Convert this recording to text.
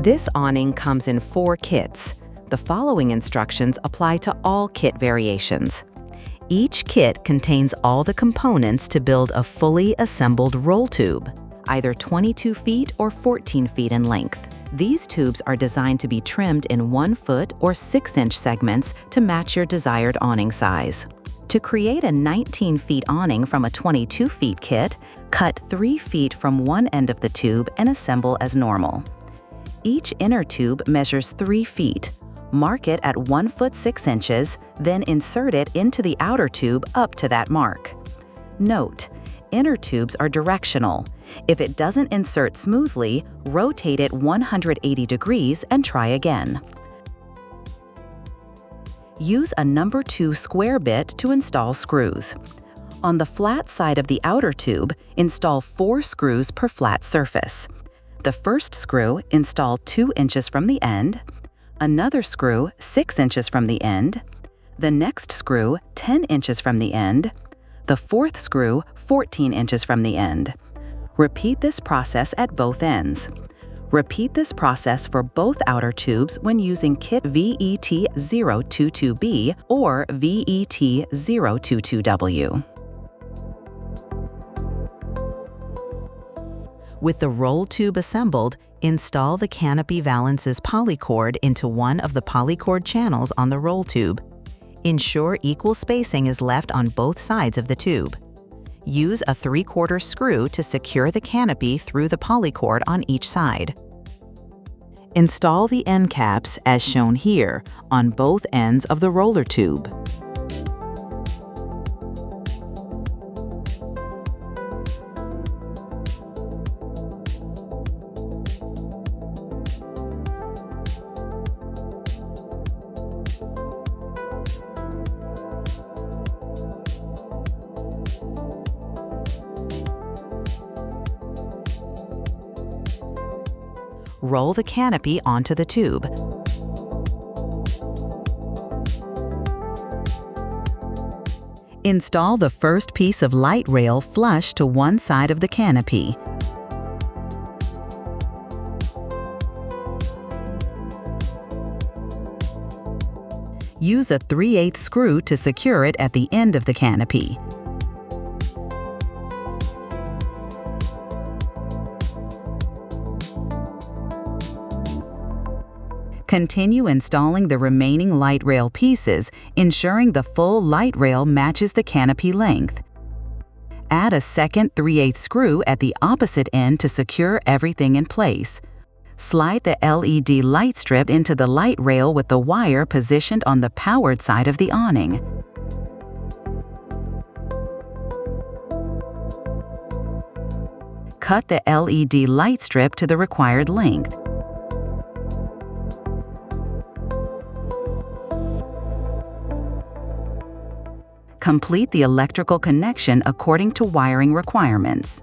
This awning comes in 4 kits. The following instructions apply to all kit variations. Each kit contains all the components to build a fully assembled roll tube, either 22 feet or 14 feet in length. These tubes are designed to be trimmed in 1 foot or 6-inch segments to match your desired awning size. To create a 19 feet awning from a 22 feet kit, cut 3 feet from one end of the tube and assemble as normal. Each inner tube measures 3 feet. Mark it at 1 foot 6 inches, then insert it into the outer tube up to that mark. Note, inner tubes are directional. If it doesn't insert smoothly, rotate it 180 degrees and try again. Use a number 2 square bit to install screws. On the flat side of the outer tube, install 4 screws per flat surface. The first screw install 2 inches from the end, another screw 6 inches from the end, the next screw 10 inches from the end, the fourth screw 14 inches from the end. Repeat this process at both ends. Repeat this process for both outer tubes when using kit VET022B or VET022W. With the roll tube assembled, install the canopy valances polycord into one of the polycord channels on the roll tube. Ensure equal spacing is left on both sides of the tube. Use a 3/4 screw to secure the canopy through the polycord on each side. Install the end caps, as shown here, on both ends of the roller tube. Roll the canopy onto the tube. Install the first piece of light rail flush to one side of the canopy. Use a 3/8 screw to secure it at the end of the canopy. Continue installing the remaining light rail pieces, ensuring the full light rail matches the canopy length. Add a second 3/8 screw at the opposite end to secure everything in place. Slide the LED light strip into the light rail with the wire positioned on the powered side of the awning. Cut the LED light strip to the required length. Complete the electrical connection according to wiring requirements.